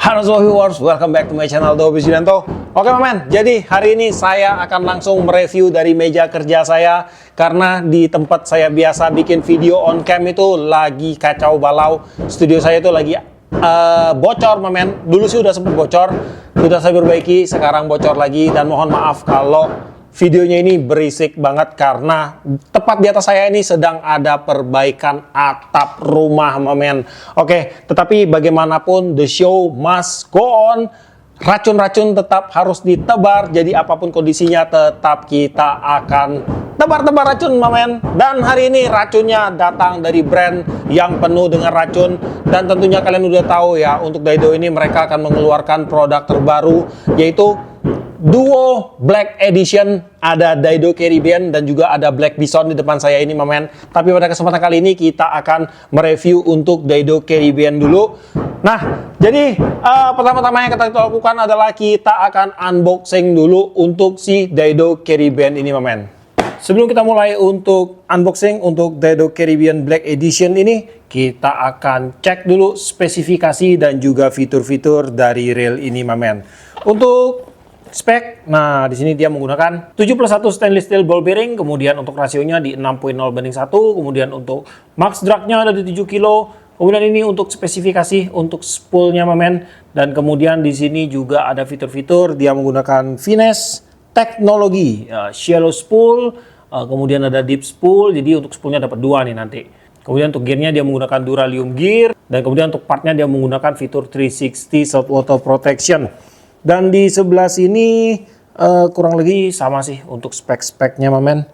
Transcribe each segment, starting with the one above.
Halo semua viewers, welcome back to my channel Dobi Sudianto. Oke men, jadi hari ini saya akan langsung mereview dari meja kerja saya. Karena di tempat saya biasa bikin video on cam itu lagi kacau balau. Studio saya itu lagi bocor men. Dulu sih udah sempat bocor, sudah saya perbaiki, sekarang bocor lagi. Dan mohon maaf kalau videonya ini berisik banget karena tepat di atas saya ini sedang ada perbaikan atap rumah, men. Oke, tetapi bagaimanapun the show must go on. Racun-racun tetap harus ditebar, jadi apapun kondisinya tetap kita akan tebar-tebar racun, men. Dan hari ini racunnya datang dari brand yang penuh dengan racun. Dan tentunya kalian udah tahu ya, untuk Daido ini mereka akan mengeluarkan produk terbaru, yaitu Duo Black Edition. Ada Daido Caribbean dan juga ada Black Bison di depan saya ini, men. Tapi pada kesempatan kali ini kita akan mereview untuk Daido Caribbean dulu. Nah, jadi pertama-tama yang kita lakukan adalah kita akan unboxing dulu untuk si Daido Caribbean ini, men. Sebelum kita mulai untuk unboxing untuk Daido Caribbean Black Edition ini, kita akan cek dulu spesifikasi dan juga fitur-fitur dari rail ini, men. Untuk spek, nah di sini dia menggunakan 7+1 stainless steel ball bearing, kemudian untuk rasionya di 6.0:1, kemudian untuk max drag-nya ada di 7 kilo, kemudian ini untuk spesifikasi untuk spoolnya, men. Dan kemudian di sini juga ada fitur-fitur, dia menggunakan finesse teknologi, shallow spool, kemudian ada deep spool, jadi untuk spoolnya dapat 2 nih nanti. Kemudian untuk gearnya dia menggunakan Duralium gear, dan kemudian untuk partnya dia menggunakan fitur 360 saltwater protection. Dan di sebelah sini kurang lebih sama sih untuk spek-speknya, men.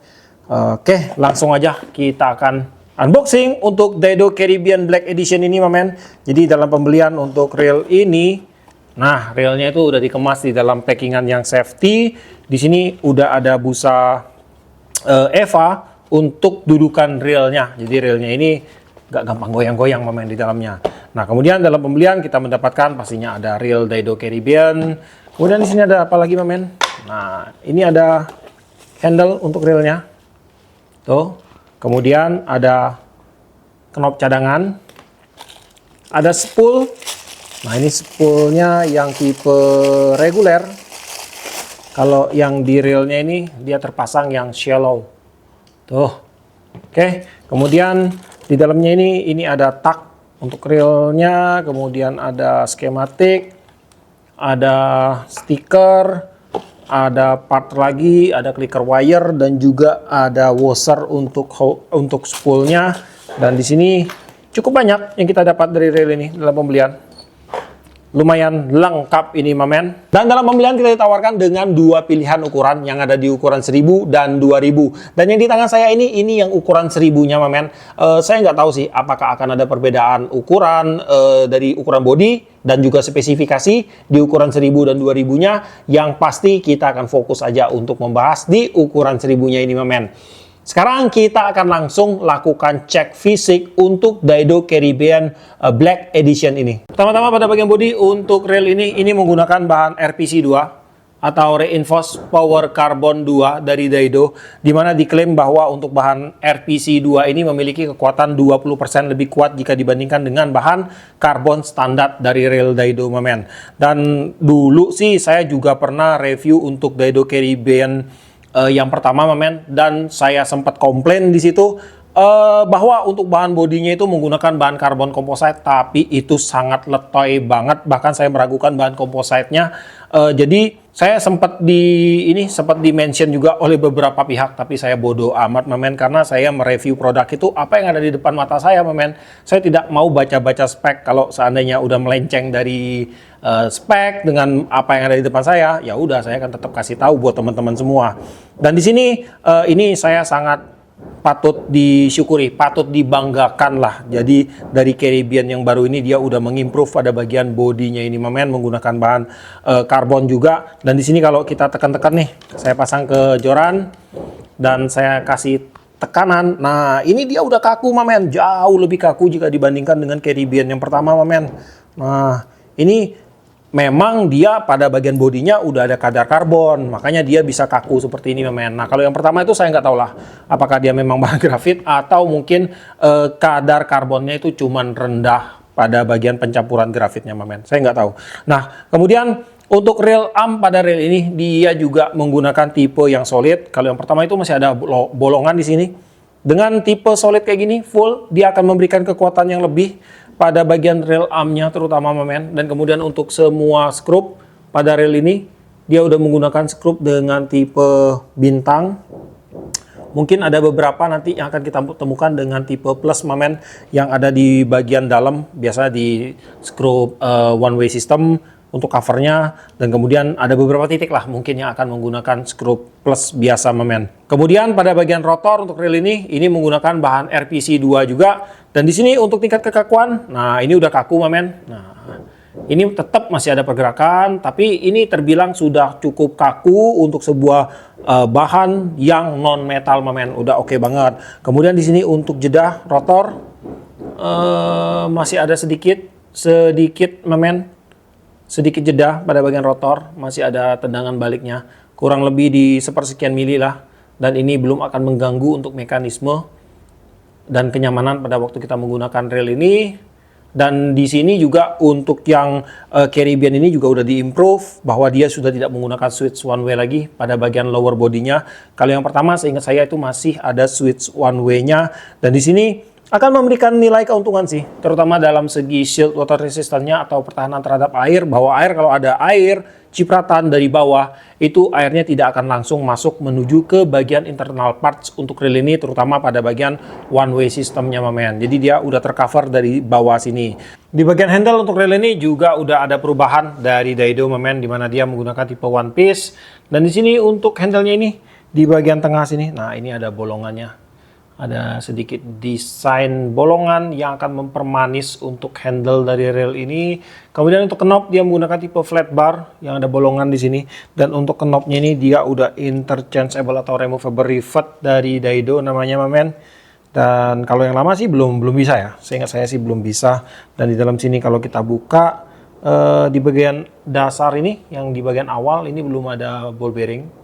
Oke, langsung aja kita akan unboxing untuk Daido Caribbean Black Edition ini, men. Jadi dalam pembelian untuk rail ini, nah railnya itu udah dikemas di dalam packingan yang safety. Di sini udah ada busa EVA untuk dudukan railnya. Jadi railnya ini gak gampang goyang-goyang, men, di dalamnya. Nah, kemudian dalam pembelian kita mendapatkan pastinya ada reel Daido Caribbean. Kemudian di sini ada apa lagi, men? Nah, ini ada handle untuk reelnya. Tuh. Kemudian ada knop cadangan. Ada spool. Nah, ini spoolnya yang tipe reguler. Kalau yang di reelnya ini dia terpasang yang shallow. Tuh. Oke. Kemudian di dalamnya ini ada tak untuk reelnya, kemudian ada skematik, ada stiker, ada part lagi, ada clicker wire, dan juga ada washer untuk spoolnya. Dan di sini cukup banyak yang kita dapat dari reel ini dalam pembelian. Lumayan lengkap ini, men. Dan dalam pembelian kita ditawarkan dengan 2 pilihan ukuran, yang ada di ukuran 1000 dan 2000. Dan yang di tangan saya ini yang ukuran 1000-nya, men. Saya nggak tahu sih apakah akan ada perbedaan ukuran dari ukuran body dan juga spesifikasi di ukuran 1000 dan 2000-nya. Yang pasti kita akan fokus aja untuk membahas di ukuran 1000-nya ini, men. Sekarang kita akan langsung lakukan cek fisik untuk Daido Caribbean Black Edition ini. Pertama-tama pada bagian bodi untuk rail ini menggunakan bahan RPC 2 atau Reinforced Power Carbon 2 dari Daido, di mana diklaim bahwa untuk bahan RPC 2 ini memiliki kekuatan 20% lebih kuat jika dibandingkan dengan bahan karbon standar dari rail Daido, men. Dan dulu sih saya juga pernah review untuk Daido Caribbean yang pertama, men, dan saya sempat komplain di situ bahwa untuk bahan bodinya itu menggunakan bahan karbon komposit, tapi itu sangat letoy banget, bahkan saya meragukan bahan kompositnya. Jadi saya sempat di mention juga oleh beberapa pihak, tapi saya bodoh amat, men, karena saya mereview produk itu apa yang ada di depan mata saya, men. Saya tidak mau baca-baca spek. Kalau seandainya udah melenceng dari spek dengan apa yang ada di depan saya, ya udah saya akan tetap kasih tahu buat teman-teman semua. Dan di sini ini saya sangat patut disyukuri, patut dibanggakan lah. Jadi dari Caribbean yang baru ini dia udah mengimprove pada bagian bodinya ini, men, menggunakan bahan karbon juga. Dan di sini kalau kita tekan-tekan nih, saya pasang ke joran dan saya kasih tekanan. Nah, ini dia udah kaku, men, jauh lebih kaku jika dibandingkan dengan Caribbean yang pertama, men. Nah, ini memang dia pada bagian bodinya udah ada kadar karbon, makanya dia bisa kaku seperti ini, men. Nah, kalau yang pertama itu saya nggak tahu lah, apakah dia memang bahan grafit atau mungkin kadar karbonnya itu cuman rendah pada bagian pencampuran grafitnya, men. Saya nggak tahu. Nah, kemudian untuk rail arm pada rail ini dia juga menggunakan tipe yang solid. Kalau yang pertama itu masih ada bolongan di sini. Dengan tipe solid kayak gini, full, dia akan memberikan kekuatan yang lebih pada bagian rail armnya terutama, men. Dan kemudian untuk semua skrup pada rail ini dia udah menggunakan skrup dengan tipe bintang. Mungkin ada beberapa nanti yang akan kita temukan dengan tipe plus, men, yang ada di bagian dalam, biasa di skrup one way system untuk covernya, dan kemudian ada beberapa titik lah mungkin yang akan menggunakan skrup plus biasa, men. Kemudian pada bagian rotor untuk rail ini menggunakan bahan RPC 2 juga, dan di sini untuk tingkat kekakuan, nah ini udah kaku, men. Nah, ini tetap masih ada pergerakan, tapi ini terbilang sudah cukup kaku untuk sebuah bahan yang non metal, men. Udah oke banget. Kemudian di sini untuk jeda rotor masih ada sedikit, men. Sedikit jeda pada bagian rotor, masih ada tendangan baliknya, kurang lebih di sepersekian mili lah. Dan ini belum akan mengganggu untuk mekanisme dan kenyamanan pada waktu kita menggunakan rail ini. Dan di sini juga untuk yang Caribbean ini juga udah diimprove bahwa dia sudah tidak menggunakan switch one way lagi pada bagian lower bodinya. Kalau yang pertama seingat saya itu masih ada switch one way-nya, dan di sini akan memberikan nilai keuntungan sih, terutama dalam segi shield water resistance-nya atau pertahanan terhadap air, bahwa air kalau ada air cipratan dari bawah, itu airnya tidak akan langsung masuk menuju ke bagian internal parts untuk rail ini, terutama pada bagian one way systemnya, men. Jadi dia udah tercover dari bawah sini. Di bagian handle untuk rail ini juga udah ada perubahan dari Daido, men, di mana dia menggunakan tipe one piece. Dan di sini untuk handle-nya ini di bagian tengah sini, nah ini ada bolongannya. Ada sedikit desain bolongan yang akan mempermanis untuk handle dari rail ini. Kemudian untuk knob dia menggunakan tipe flat bar yang ada bolongan di sini. Dan untuk knobnya ini dia udah interchangeable atau removable rivet dari Daido namanya, men. Dan kalau yang lama sih belum bisa ya. Seingat saya sih belum bisa. Dan di dalam sini kalau kita buka di bagian dasar ini, yang di bagian awal ini belum ada ball bearing.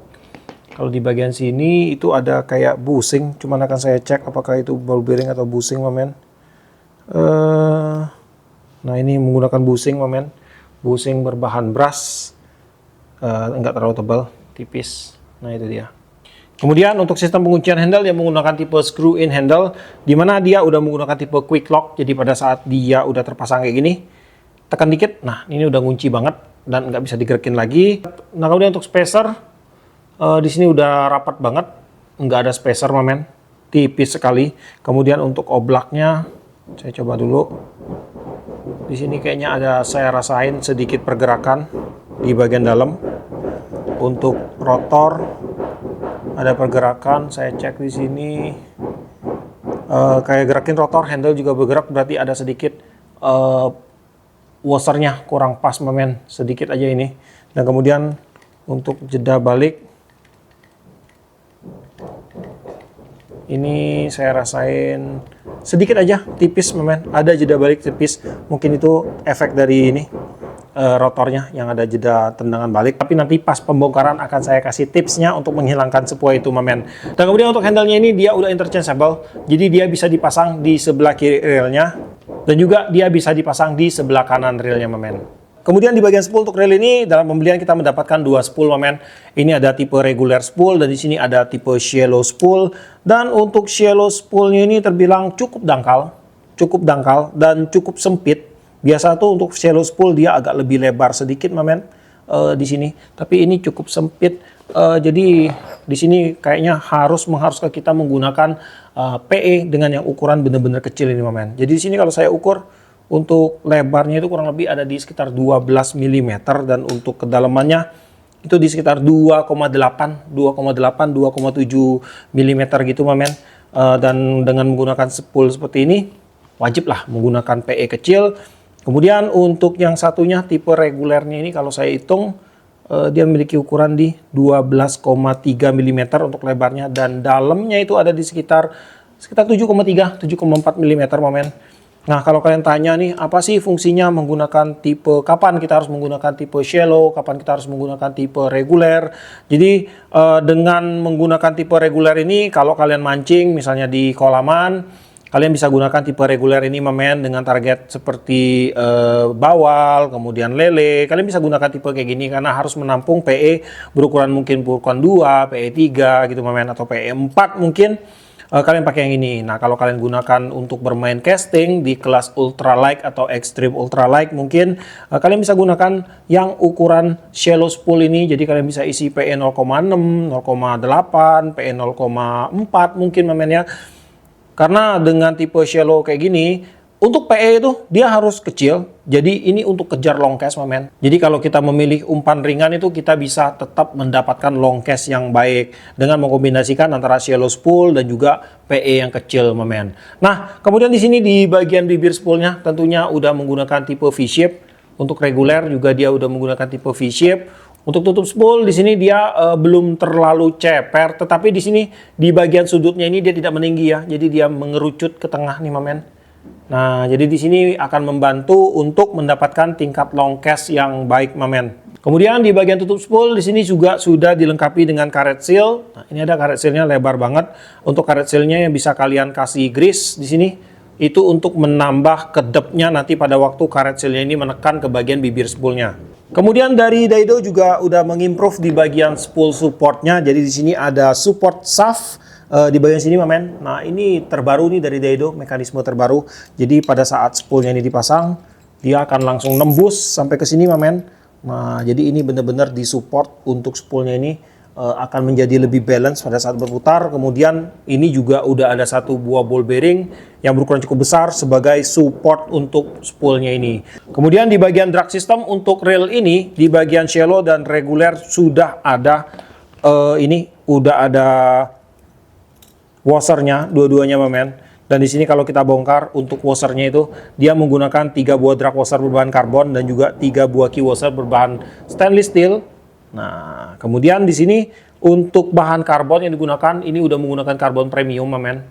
Kalau di bagian sini itu ada kayak bushing, cuman akan saya cek apakah itu ball bearing atau bushing, men. Nah ini menggunakan bushing, men. Bushing berbahan brass, enggak terlalu tebal, tipis. Nah itu dia. Kemudian untuk sistem penguncian handle dia menggunakan tipe screw in handle, di mana dia udah menggunakan tipe quick lock. Jadi pada saat dia udah terpasang kayak gini, tekan dikit, nah ini udah ngunci banget dan nggak bisa digerakin lagi. Nah kemudian untuk spacer, di sini udah rapat banget, nggak ada spacer, men, tipis sekali. Kemudian untuk oblaknya, saya coba dulu. Di sini kayaknya ada, saya rasain sedikit pergerakan di bagian dalam. Untuk rotor ada pergerakan, saya cek di sini. Kayak gerakin rotor, handle juga bergerak, berarti ada sedikit washernya kurang pas, men, sedikit aja ini. Dan kemudian untuk jeda balik, ini saya rasain sedikit aja, tipis, men. Ada jeda balik tipis. Mungkin itu efek dari ini rotornya yang ada jeda tendangan balik. Tapi nanti pas pembongkaran akan saya kasih tipsnya untuk menghilangkan sepoi itu, men. Dan kemudian untuk handle-nya ini dia udah interchangeable. Jadi dia bisa dipasang di sebelah kiri railnya dan juga dia bisa dipasang di sebelah kanan railnya, men. Kemudian di bagian spool untuk rail ini, dalam pembelian kita mendapatkan dua spool, men. Ini ada tipe regular spool dan di sini ada tipe shallow spool. Dan untuk shallow spoolnya ini terbilang cukup dangkal dan cukup sempit. Biasa tuh untuk shallow spool dia agak lebih lebar sedikit, men, di sini. Tapi ini cukup sempit. Jadi di sini kayaknya mengharuskan kita menggunakan PE dengan yang ukuran benar-benar kecil ini, men. Jadi di sini kalau saya ukur, untuk lebarnya itu kurang lebih ada di sekitar 12 mm dan untuk kedalamannya itu di sekitar 2,7 mm gitu, men. Dan dengan menggunakan spool seperti ini wajib lah menggunakan PE kecil. Kemudian untuk yang satunya tipe regulernya ini kalau saya hitung dia memiliki ukuran di 12,3 mm untuk lebarnya dan dalamnya itu ada di sekitar 7,4 mm, men. Nah, kalau kalian tanya nih, apa sih fungsinya menggunakan tipe, kapan kita harus menggunakan tipe shallow, kapan kita harus menggunakan tipe reguler. Jadi, dengan menggunakan tipe reguler ini, kalau kalian mancing, misalnya di kolaman, Kalian bisa gunakan tipe reguler ini men dengan target seperti bawal, kemudian lele. Kalian bisa gunakan tipe kayak gini karena harus menampung PE berukuran mungkin berukuran 2, PE 3 gitu men, atau PE 4 mungkin. Kalian pakai yang ini. Nah, kalau kalian gunakan untuk bermain casting di kelas ultralight atau extreme ultralight mungkin kalian bisa gunakan yang ukuran shallow spool ini. Jadi kalian bisa isi PE 0,6, 0,8, PE 0,4 mungkin ya. Karena dengan tipe shallow kayak gini, untuk PE itu dia harus kecil. Jadi ini untuk kejar long cast men. Jadi kalau kita memilih umpan ringan itu kita bisa tetap mendapatkan long cast yang baik dengan mengkombinasikan antara shallow spool dan juga PE yang kecil men. Nah, kemudian di sini di bagian bibir spoolnya tentunya udah menggunakan tipe V-shape. Untuk reguler juga dia udah menggunakan tipe V-shape. Untuk tutup spool di sini dia belum terlalu ceper, tetapi di sini di bagian sudutnya ini dia tidak meninggi ya. Jadi dia mengerucut ke tengah nih men. Nah, jadi di sini akan membantu untuk mendapatkan tingkat long cast yang baik men. Kemudian di bagian tutup spool di sini juga sudah dilengkapi dengan karet seal. Nah, ini ada karet sealnya lebar banget. Untuk karet sealnya yang bisa kalian kasih grease di sini. Itu untuk menambah kedepnya nanti pada waktu karet sealnya ini menekan ke bagian bibir spoolnya. Kemudian dari Daido juga udah mengimprove di bagian spool supportnya. Jadi di sini ada support shaft di bagian sini men. Nah, ini terbaru nih dari Daido, mekanisme terbaru. Jadi pada saat spoolnya ini dipasang, dia akan langsung nembus sampai ke sini men. Nah, jadi ini benar-benar disupport untuk spoolnya ini akan menjadi lebih balance pada saat berputar. Kemudian ini juga udah ada satu buah ball bearing yang berukuran cukup besar sebagai support untuk spoolnya ini. Kemudian di bagian drag system untuk rail ini, di bagian shallow dan reguler sudah ada ini udah ada washernya dua-duanya men. Dan di sini kalau kita bongkar untuk washernya itu dia menggunakan 3 buah drag washer berbahan karbon dan juga 3 buah key washer berbahan stainless steel. Nah, kemudian di sini untuk bahan karbon yang digunakan ini udah menggunakan karbon premium men.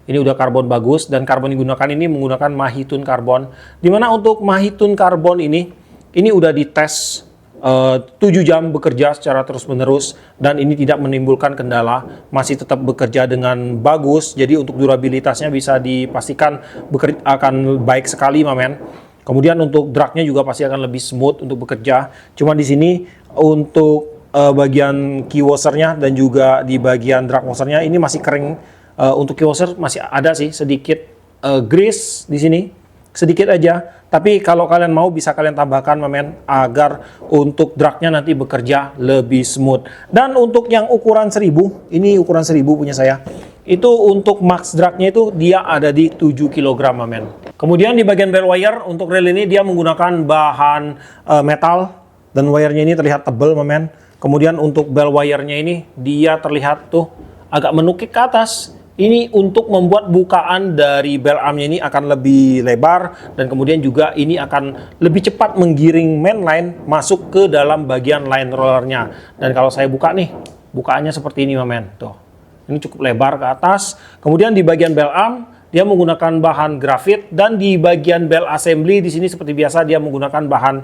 Ini udah karbon bagus dan karbon yang digunakan ini menggunakan Mahitun karbon. Dimana untuk Mahitun karbon ini udah dites 7 jam bekerja secara terus-menerus dan ini tidak menimbulkan kendala, masih tetap bekerja dengan bagus. Jadi untuk durabilitasnya bisa dipastikan akan baik sekali men. Kemudian untuk dragnya juga pasti akan lebih smooth untuk bekerja. Cuma di sini untuk bagian key washernya dan juga di bagian drag washernya ini masih kering. Untuk key washer masih ada sih sedikit grease di sini, sedikit aja. Tapi kalau kalian mau bisa kalian tambahkan men agar untuk dragnya nanti bekerja lebih smooth. Dan untuk yang ukuran 1000, ini ukuran 1000 punya saya. Itu untuk max dragnya itu dia ada di 7 kg men. Kemudian di bagian bell wire untuk rail ini dia menggunakan bahan metal dan wirenya ini terlihat tebal men. Kemudian untuk bell wire-nya ini dia terlihat tuh agak menukik ke atas. Ini untuk membuat bukaan dari bell armnya ini akan lebih lebar dan kemudian juga ini akan lebih cepat menggiring main line masuk ke dalam bagian line rollernya. Dan kalau saya buka nih, bukaannya seperti ini men. Tuh. Ini cukup lebar ke atas. Kemudian di bagian bell arm dia menggunakan bahan grafit dan di bagian bell assembly di sini seperti biasa dia menggunakan bahan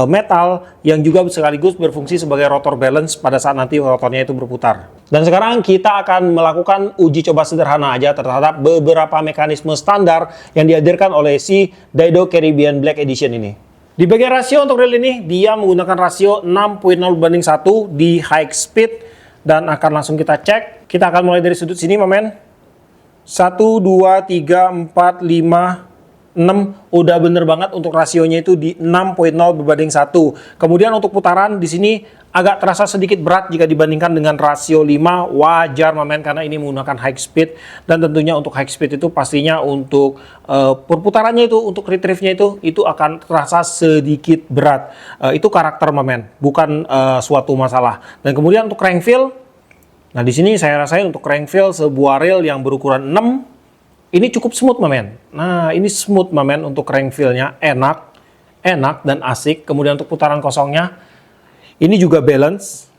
metal yang juga sekaligus berfungsi sebagai rotor balance pada saat nanti rotornya itu berputar. Dan sekarang kita akan melakukan uji coba sederhana aja terhadap beberapa mekanisme standar yang dihadirkan oleh si Daido Caribbean Black Edition ini. Di bagian rasio untuk reel ini dia menggunakan rasio 6.0/1 di high speed dan akan langsung kita cek. Kita akan mulai dari sudut sini men. 1, 2, 3, 4, 5, 6 udah bener banget untuk rasionya itu di 6.0/1. Kemudian untuk putaran di sini agak terasa sedikit berat jika dibandingkan dengan rasio 5, wajar men karena ini menggunakan high speed dan tentunya untuk high speed itu pastinya untuk perputarannya itu untuk retrieve-nya itu akan terasa sedikit berat. Itu karakter men, bukan suatu masalah. Dan kemudian untuk crank feel, nah di sini saya rasain untuk crank feel sebuah reel yang berukuran 6 ini cukup smooth men. Nah ini smooth men untuk crank feel-nya enak dan asik. Kemudian untuk putaran kosongnya ini juga balance.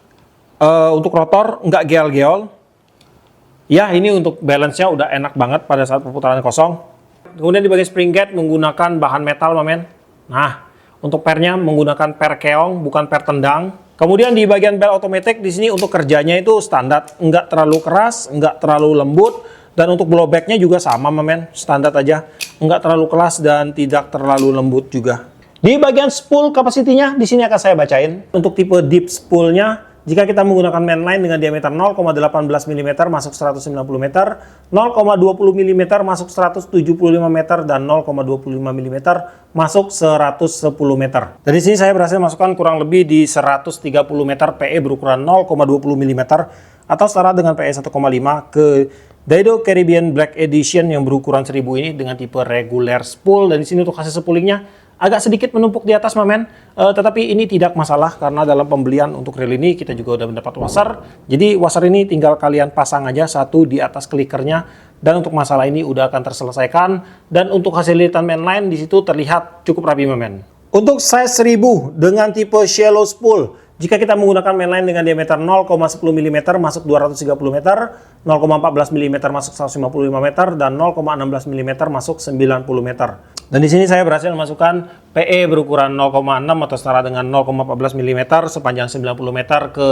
Untuk rotor nggak geol-geol. Ya ini untuk balance-nya udah enak banget pada saat putaran kosong. Kemudian di bagian spring gate menggunakan bahan metal men. Nah untuk pernya menggunakan per keong bukan per tendang. Kemudian di bagian bell automatic di sini untuk kerjanya itu standar, nggak terlalu keras, nggak terlalu lembut, Dan untuk blowbacknya juga sama men, standar aja, nggak terlalu keras dan tidak terlalu lembut juga. Di bagian spool kapasitinya di sini akan saya bacain. Untuk tipe deep spoolnya, jika kita menggunakan mainline dengan diameter 0,18 mm masuk 190 meter, 0,20 mm masuk 175 meter, dan 0,25 mm masuk 110 meter. Dari sini saya berhasil masukkan kurang lebih di 130 meter PE berukuran 0,20 mm atau setara dengan PE 1,5 ke Daido Caribbean Black Edition yang berukuran 1000 ini dengan tipe regular spool. Dan di sini untuk hasil spoolingnya agak sedikit menumpuk di atas mamen, tetapi ini tidak masalah karena dalam pembelian untuk reel ini kita juga udah mendapat washer. Jadi washer ini tinggal kalian pasang aja satu di atas klikernya dan untuk masalah ini udah akan terselesaikan. Dan untuk hasil lilitan mainline di situ terlihat cukup rapi mamen. Untuk size 1000 dengan tipe shallow spool, jika kita menggunakan mainline dengan diameter 0,10 mm masuk 230 meter, 0,14 mm masuk 155 meter, dan 0,16 mm masuk 90 meter. Dan di sini saya berhasil memasukkan PE berukuran 0,6 atau setara dengan 0,14 mm sepanjang 90 meter ke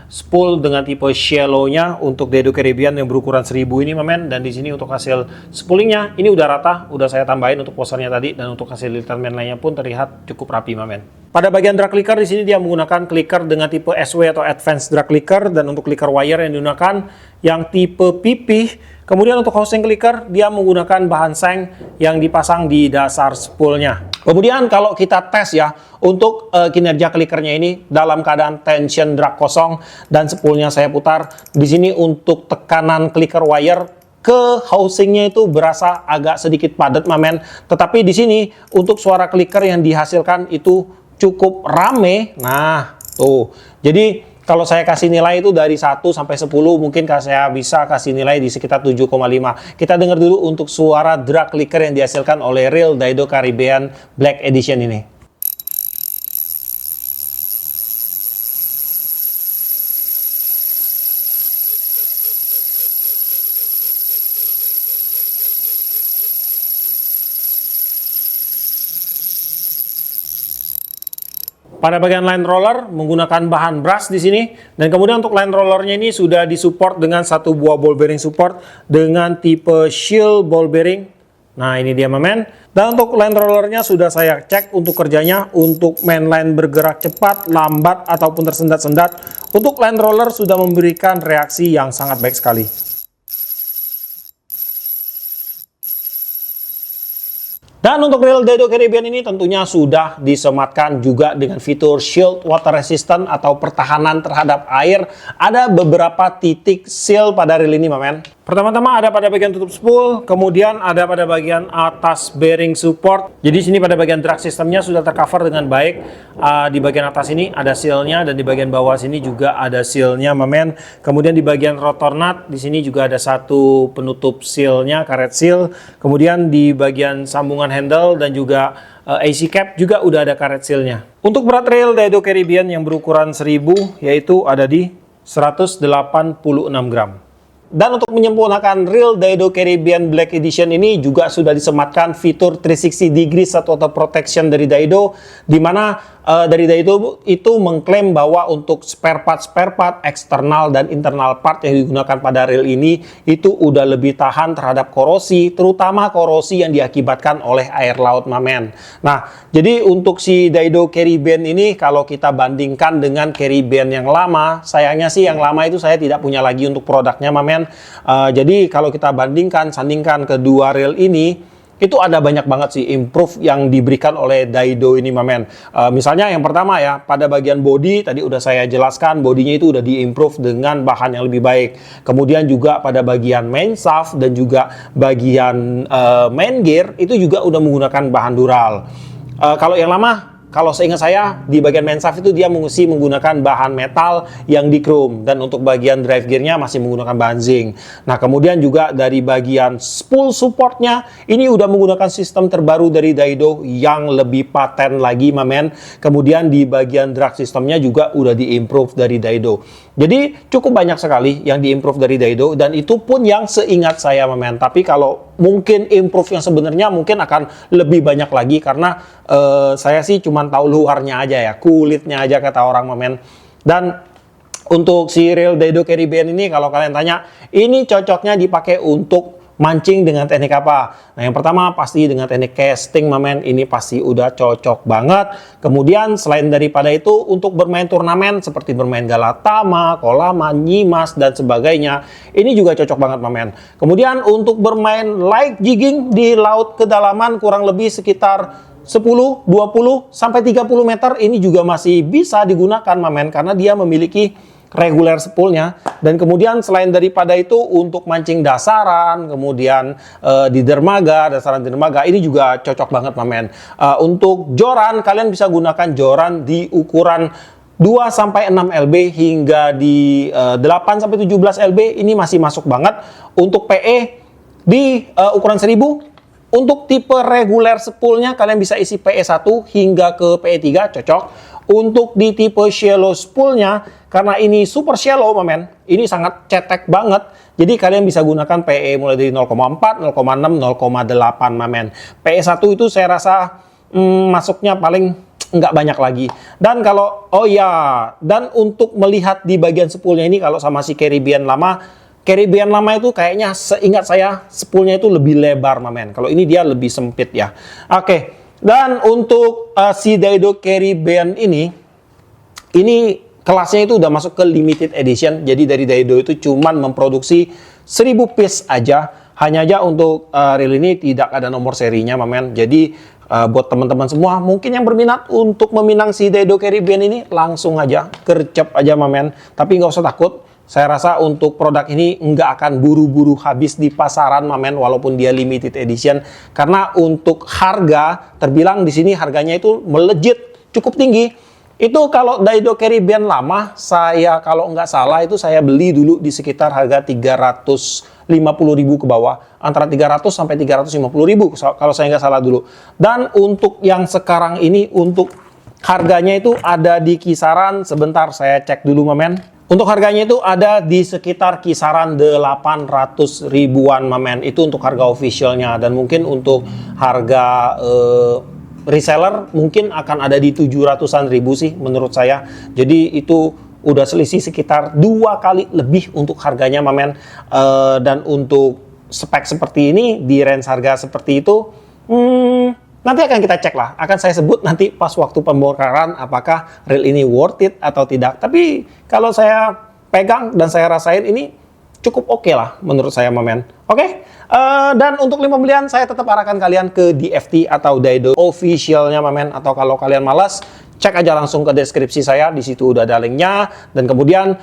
spool dengan tipe shallow-nya untuk Daido Caribbean yang berukuran 1000 ini mamen. Dan di sini untuk hasil spoolingnya ini udah rata, udah saya tambahin untuk posernya tadi, dan untuk hasil lilitan mainline-nya pun terlihat cukup rapi mamen. Pada bagian drag clicker di sini dia menggunakan clicker dengan tipe SW atau Advanced Drag Clicker, dan untuk clicker wire yang digunakan yang tipe pipih. Kemudian untuk housing clicker dia menggunakan bahan seng yang dipasang di dasar spoolnya. Kemudian kalau kita tes ya untuk kinerja clickernya ini dalam keadaan tension drag kosong dan spoolnya saya putar, di sini untuk tekanan clicker wire ke housingnya itu berasa agak sedikit padat mamen. Tetapi di sini untuk suara clicker yang dihasilkan itu cukup rame. Nah tuh, jadi kalau saya kasih nilai itu dari 1 sampai 10, mungkin saya bisa kasih nilai di sekitar 7,5. Kita dengar dulu untuk suara drag clicker yang dihasilkan oleh reel Daido Caribbean Black Edition ini. Pada bagian line roller menggunakan bahan brass di sini, dan kemudian untuk line rollernya ini sudah disupport dengan satu buah ball bearing support dengan tipe shield ball bearing. Nah ini dia mamen. Dan untuk line rollernya sudah saya cek untuk kerjanya, untuk mainline bergerak cepat, lambat ataupun tersendat-sendat. Untuk line roller sudah memberikan reaksi yang sangat baik sekali. Dan untuk reel Daido Caribbean ini tentunya sudah disematkan juga dengan fitur Shield Water Resistant atau pertahanan terhadap air. Ada beberapa titik seal pada reel ini mamen. Pertama-tama ada pada bagian tutup spool, kemudian ada pada bagian atas bearing support. Jadi sini pada bagian drag sistemnya sudah tercover dengan baik. Di bagian atas ini ada sealnya dan di bagian bawah sini juga ada sealnya mamen. Kemudian di bagian rotor nut di sini juga ada satu penutup sealnya, karet seal. Kemudian di bagian sambungan handle dan juga AC cap juga udah ada karet sealnya. Untuk berat reel Daido Caribbean yang berukuran 1000 yaitu ada di 186 gram. Dan untuk menyempurnakan reel Daido Caribbean Black Edition ini juga sudah disematkan fitur 360 degrees atau protection dari Daido, di mana dari Daido itu mengklaim bahwa untuk spare part eksternal dan internal part yang digunakan pada reel ini itu udah lebih tahan terhadap korosi, terutama korosi yang diakibatkan oleh air laut mamen. Nah, jadi untuk si Daido Caribbean ini kalau kita bandingkan dengan Caribbean yang lama, sayangnya sih yang lama itu saya tidak punya lagi untuk produknya mamen. Jadi kalau kita sandingkan kedua reel ini, itu ada banyak banget sih improve yang diberikan oleh Daido ini mamen. Misalnya yang pertama ya, pada bagian body tadi udah saya jelaskan, bodinya itu udah diimprove dengan bahan yang lebih baik. Kemudian juga pada bagian main shaft dan juga bagian main gear itu juga udah menggunakan bahan dural. Kalau yang lama, kalau seingat saya di bagian main shaft itu dia menggunakan bahan metal yang di chrome, dan untuk bagian drive gearnya masih menggunakan bahan zinc. Nah kemudian juga dari bagian spool supportnya ini udah menggunakan sistem terbaru dari Daido yang lebih paten lagi mamen. Kemudian di bagian drag sistemnya juga udah diimprove dari Daido. Jadi cukup banyak sekali yang diimprove dari Daido, dan itu pun yang seingat saya mamen. Tapi kalau mungkin improve yang sebenarnya mungkin akan lebih banyak lagi, karena saya sih cuma tahu luarnya aja ya, kulitnya aja kata orang mamen. Dan Untuk si Real Daido Caribbean ini, kalau kalian tanya, ini cocoknya dipakai untuk mancing dengan teknik apa? Nah, yang pertama pasti dengan teknik casting, mamen. Ini pasti udah cocok banget. Kemudian selain daripada itu, untuk bermain turnamen seperti bermain Galatama, Kolama, Nyimas, dan sebagainya, ini juga cocok banget, mamen. Kemudian untuk bermain light jigging di laut kedalaman kurang lebih sekitar 10, 20, sampai 30 meter, ini juga masih bisa digunakan, mamen, karena dia memiliki reguler spoolnya. Dan kemudian selain daripada itu, untuk mancing dasaran, kemudian di dermaga, dasaran di dermaga, ini juga cocok banget, mamen. Untuk joran, kalian bisa gunakan joran di ukuran 2-6 lb hingga di 8-17 lb, ini masih masuk banget. Untuk PE di ukuran 1000. Untuk tipe reguler spoolnya, kalian bisa isi PE1 hingga ke PE3, cocok. Untuk di tipe shallow spoolnya, karena ini super shallow, mamen, ini sangat cetek banget. Jadi kalian bisa gunakan PE mulai dari 0,4, 0,6, 0,8, mamen. PE1 itu saya rasa masuknya paling nggak banyak lagi. Dan kalau, oh ya, dan untuk melihat di bagian spoolnya ini, kalau sama si Caribbean lama itu kayaknya seingat saya spoolnya itu lebih lebar, mamen. Kalau ini dia lebih sempit ya. Oke. Dan untuk si Daido Caribbean ini kelasnya itu udah masuk ke limited edition. Jadi dari Daido itu cuman memproduksi 1000 piece aja. Hanya aja untuk reel ini tidak ada nomor serinya, mamen. Jadi buat teman-teman semua mungkin yang berminat untuk meminang si Daido Caribbean ini, langsung aja gercep aja, mamen. Tapi nggak usah takut. Saya rasa untuk produk ini nggak akan buru-buru habis di pasaran, mamen, walaupun dia limited edition. Karena untuk harga, terbilang di sini harganya itu melejit, cukup tinggi. Itu kalau Daido Caribbean lama, saya kalau nggak salah itu saya beli dulu di sekitar harga 350.000 ke bawah. Antara 300 sampai 350.000 kalau saya nggak salah dulu. Dan untuk yang sekarang ini, untuk harganya itu ada di kisaran, sebentar saya cek dulu, mamen. Untuk harganya itu ada di sekitar kisaran 800 ribuan, mamen. Itu untuk harga officialnya. Dan mungkin untuk harga reseller mungkin akan ada di 700-an ribu sih menurut saya. Jadi itu udah selisih sekitar 2 kali lebih untuk harganya, mamen. Dan untuk spek seperti ini, di range harga seperti itu, nanti akan kita cek lah, akan saya sebut nanti pas waktu pembongkaran apakah reel ini worth it atau tidak. Tapi kalau saya pegang dan saya rasain ini cukup oke lah menurut saya, mamen. Oke. Dan untuk link pembelian saya tetap arahkan kalian ke DFT atau Daido officialnya, mamen. Atau kalau kalian malas, cek aja langsung ke deskripsi saya, di situ udah ada linknya. Dan kemudian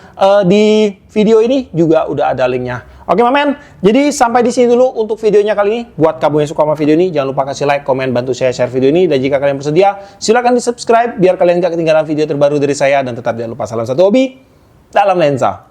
di video ini juga udah ada linknya. Oke, mamen. Jadi sampai di sini dulu untuk videonya kali ini. Buat kamu yang suka sama video ini, jangan lupa kasih like, komen, bantu saya share video ini. Dan jika kalian bersedia, silahkan di subscribe biar kalian gak ketinggalan video terbaru dari saya. Dan tetap jangan lupa salam satu hobi dalam lensa.